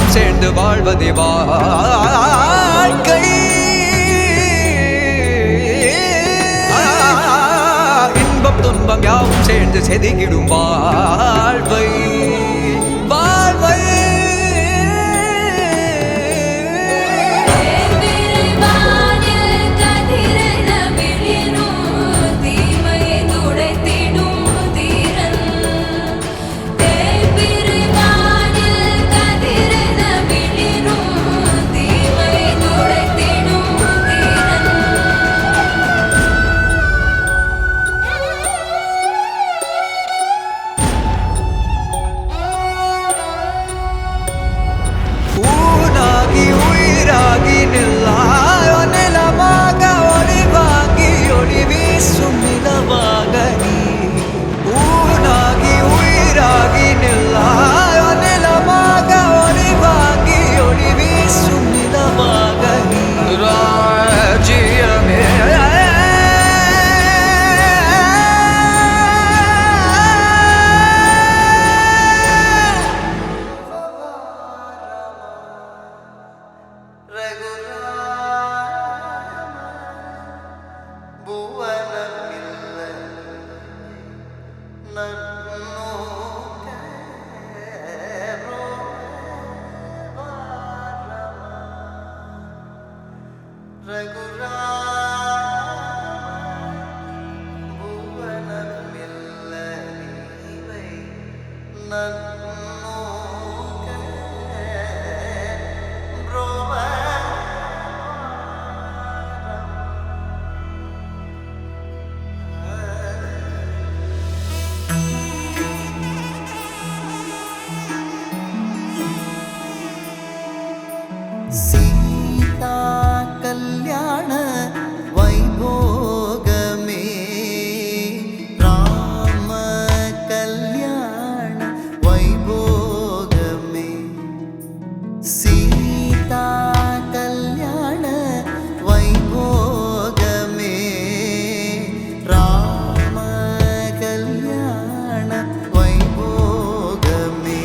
யாவும் சேர்ந்து வாழ்வதே வாழ்க்கை. இன்பம் துன்பம் யாவும் சேர்ந்து செதுக்கிடும் வாழ்வை வாழ்வை. சீதா கல்யாண வைபோகமே ராம கல்யாண வைபோகமே. சீதா கல்யாண வைபோகமே ராம கல்யாண வைபோகமே.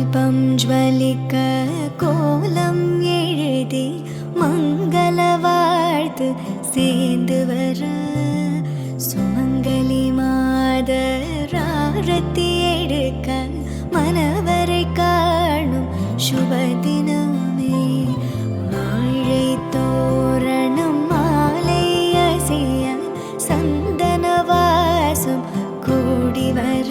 தீபம் ஜ்வலிக்க கோலம் எழுதி மங்கள வாழ்த்து சேர்ந்து வர சுமங்கலி மாதர் ஆரத்தி எடுக்க மனவரை காணும் சுப தினமே. வாழை தோரணம் மாலை அசைய சந்தன வாசம் கூடி வர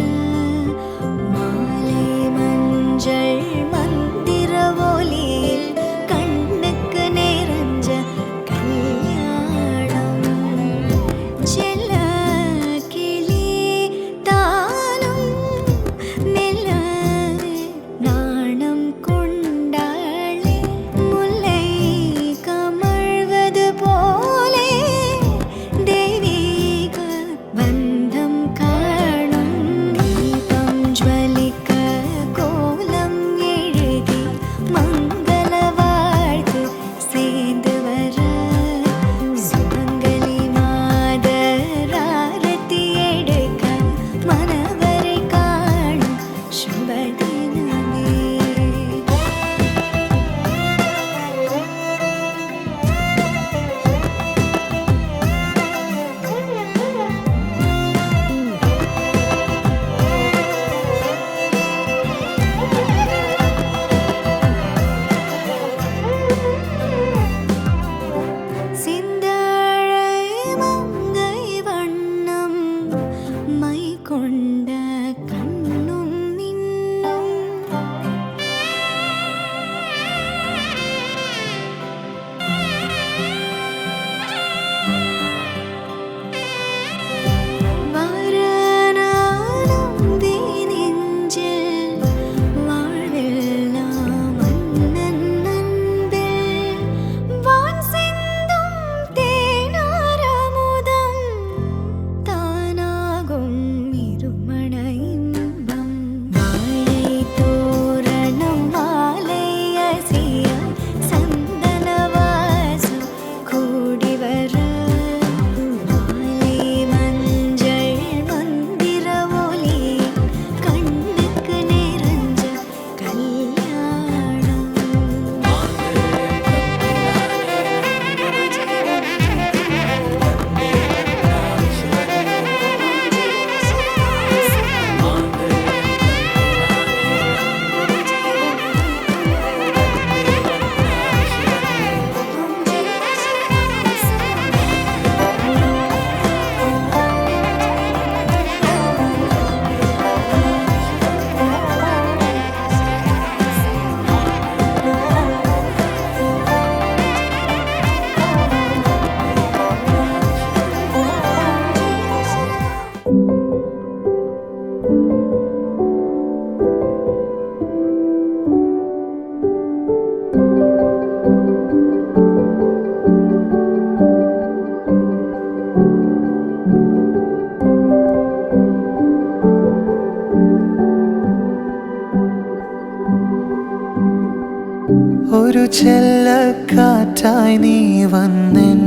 மாலை மஞ்சள் மந்திர ஒலியில் கண்ணுக்கு நிறைஞ்ச கல்யாணம். செல்ல கிளி தானும் மெல்ல நாணம் கொண்டாளே முல்லை கமழ்வது போலே தெய்வீக பந்தம் காணும். தீபம் ஜ்வலிக்க கோலம் எழுதி மங்கள வாழ்த்து சேர்ந்து வர சுமங்கலி மாதர் ஆரத்தி எடுக்க மனவரை காணும் சுப தினமே. சிந்தாழை மங்கை வண்ணம் மை கொண்ட கண்ணும் மின்னும் வாரணானம் நெஞ்சில் வாழ்வெல்லாம் மன்னன் அன்பில் வான் சிந்தும் தேனாரமுதம் தானாகும் இருமண இன்பம். வாழை தோரணம் மாலை அசைய சந்தன வாசம் கூடி வர மாலை மஞ்சள் மந்திர ஒலி கண்ணுக்கு நிறைஞ்ச கல்யாணம். ഒരു ചെല്ലക്കാറ്റായി നീ വന്നെൻ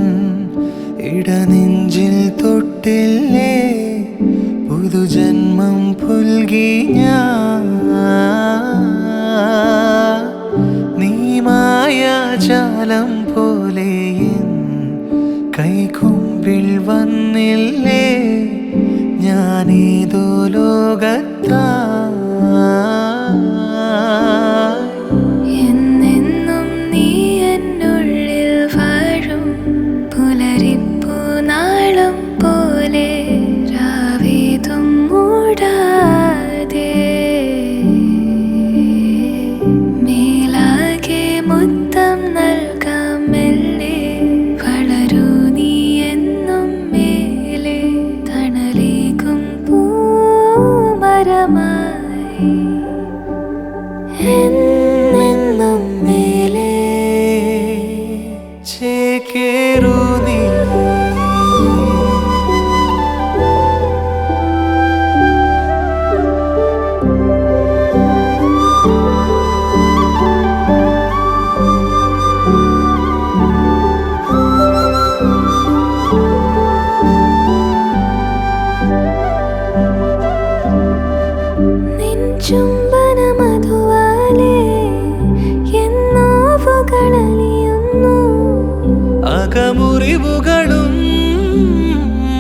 ഇടനെഞ്ചിൽ തൊട്ടില്ലേ പുതുജന്മം പുൽകി ഞാൻ നീ മായാജാലം പോലെ എൻ കൈകൊമ്പിൽ വന്നില്ലേ ഞാനേതോ ലോകത്താ എന്നെന്നും നീ എന്നുള്ളിൽ വാഴും പുലരിപ്പൂ നാളം പോലെ രാവേതും മൂടാതെ മേലാകെ മുത്തം നൽകാം മെല്ലെ വളരൂ നീ എന്നും മേലെ തണലേകും പൂമര മുറിവുകളും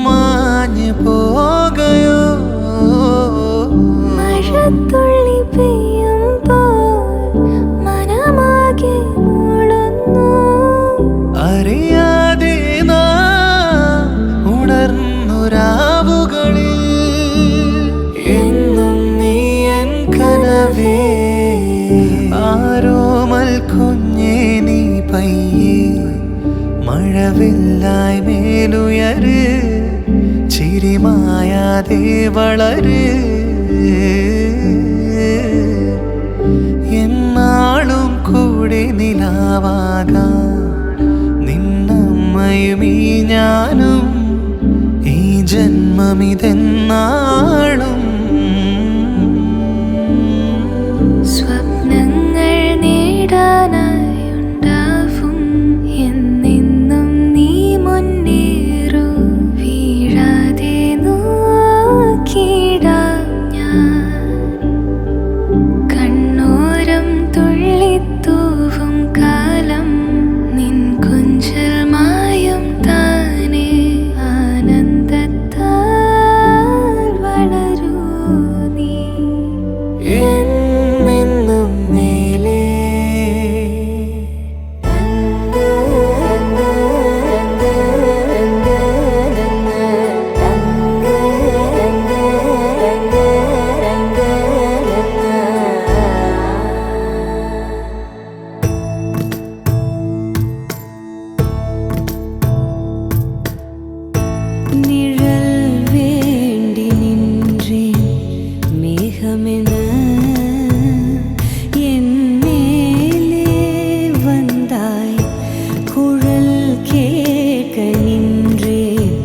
മാഞ്ഞു പോകയോ മഴത്തുള്ളി പെയ്യുമ്പോൾ മനമാകെ മൂളുന്നു അറിയാതെ നാം ഉണർന്നു രാവുകളിൽ എന്നും നീ എൻ കനവേ ആരോമൽ കുഞ്ഞേ നീ പയ്യേ മഴവില്ലായി മേലുയര് ചിരിമായാതെ വളര് എന്നാളും കൂടെ നിലാവാകാം നിന്നമ്മയും ഈ ഞാനും ഈ ജന്മമിതെന്നാളും സ്വപ്നങ്ങൾ നേടാനായുണ്ടാവും എന്നെന്നും നീ മുന്നേറൂ വീഴാതെ നോക്കിടാം ഞാൻ കണ്ണോരം തുള്ളിത്തൂവും കാലം നിൻ കൊഞ്ചൽ മായും താനേ ആനന്ദത്താൽ വളരൂ നീ എന്നെന്നും മേലേ நிழல் வேண்டி நின்றேன் மேகமென என் மேலே வந்தாய் குழல் கேட்க நின்றேன்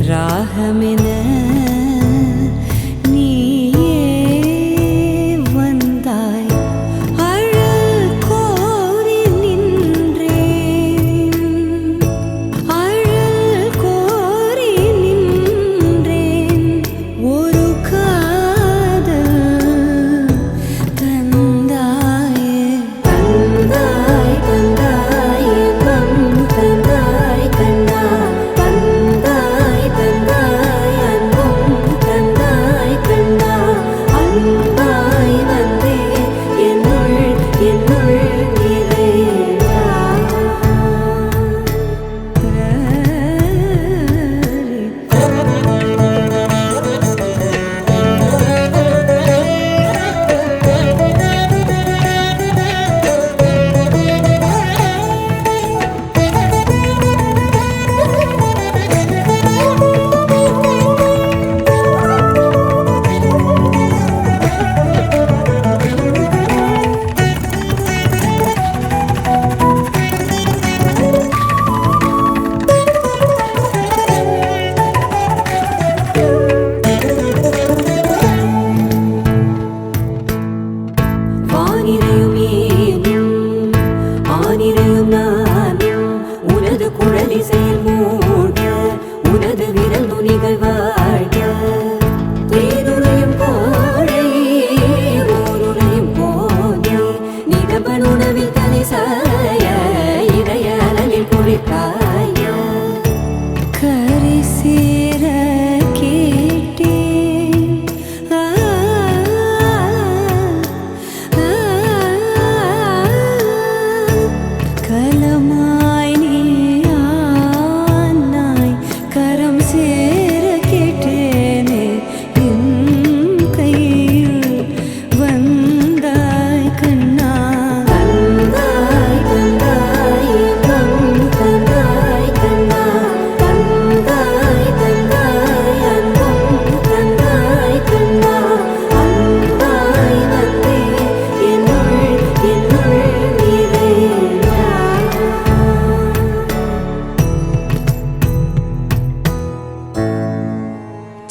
ராகமென நீயே வந்தாய் அழல் கோரி நின்றேன் அழல் கோரி நின்றேன் ஒரு காதல் தந்தாயே தந்தாய் தந்தாய் இன்பம் தந்தாய் கண்ணா தந்தாய் தந்தாய் அன்பும் தந்தாய் கண்ணா அன்பாய் வந்தே என்னுள்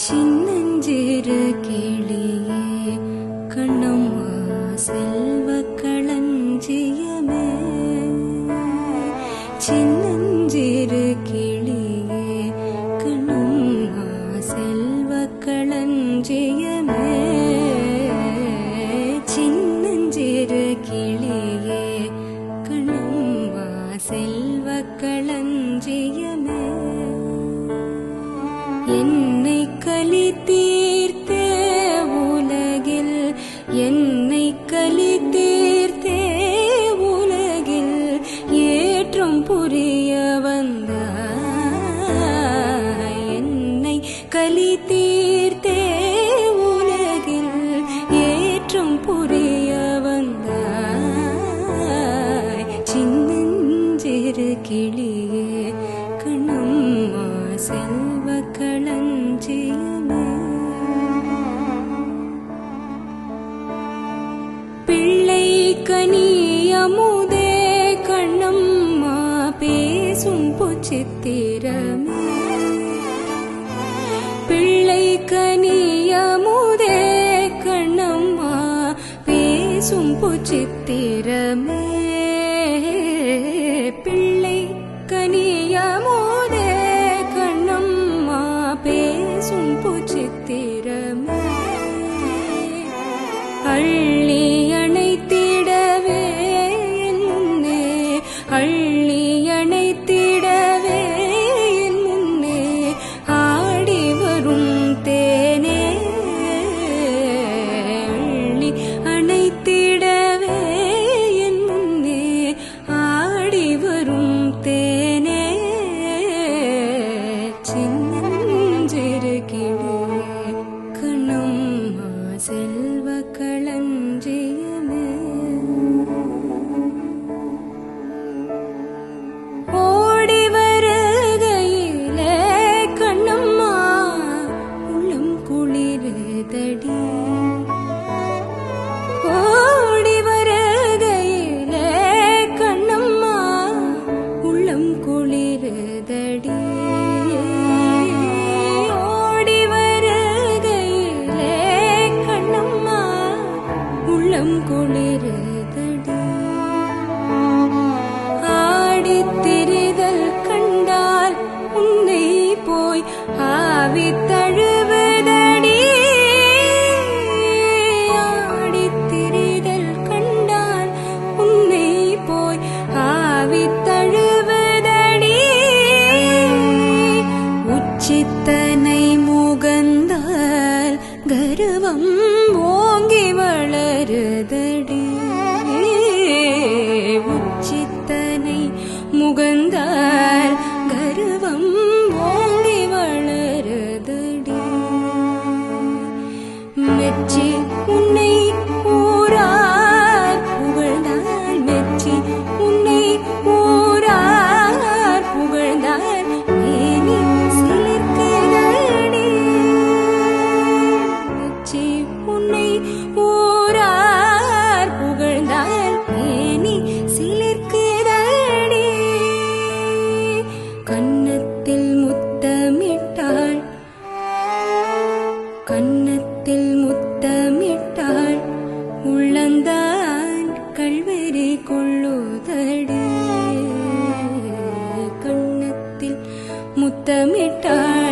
சின்னஞ்சிறு கிளியே கண்ணம்மா செல்வக் களஞ்சியமே சின்னஞ்சிறு கிளியே கண்ணம்மா செல்வக் களஞ்சியமே கிளியே கண்ணம்மா செல்வ களஞ்சியமே பிள்ளை கனியமுதே கண்ணம்மா பேசும் பொச்சித்திரமே பிள்ளை கனியமுதே கண்ணம்மா பேசும் பொச்சித்திரமே பிள்ளை கனியமுதே கண்ணம்மா பேசும் பொச்சித்திரமே அள்ளி அணைத்திடவே என் முன்னே அள்ளி அணைத்திடவே என் முன்னே ஆடி வரும் தேனே அள்ளி அணைத்திடவே என் முன்னே ஆடி வரும் தேனே சின்னஞ்சிறு கிளியே கண்ணம்மா செல்வ களஞ்சியமே ஓடி வருகையிலே கண்ணம்மா உள்ளம் குளிருதடி ஓடி வருகையிலே கண்ணம்மா உள்ளம் குளிருதடி ஓடி வருகையிலே கண்ணம்மா உள்ளம் குளிருதடி ஆடித்திரிதல் கண்டால் உன்னை போய் ஆவி தழுவுதடி ஆடித்திரிதல் கண்டால் உன்னை போய் ஆவி தழுவுதடி உச்சித்தனை முகந்தால் கர்வம் ஓங்கி வளருதடி உச்சித்தனை முகந்தால் கர்வம் ஓங்கி வளருதடி மெச்சி உன்னை ஊரார் புகழ்ந்தால் மெச்சி உன்னை ஊரார் புகழ்ந்தால் மேனி சிலிர்க்குதடி மெச்சி உன்னை ஊரார் புகழ்ந்தால் மேனி சிலிர்க்குதடி கன்னத்தில் முத்தமிட்டாள் கன்னத்தில் முத்தமிட்டாள் உள்ளந்தான் கல்வெறி கொள்ளுதடி கன்னத்தில் முத்தமிட்டாள்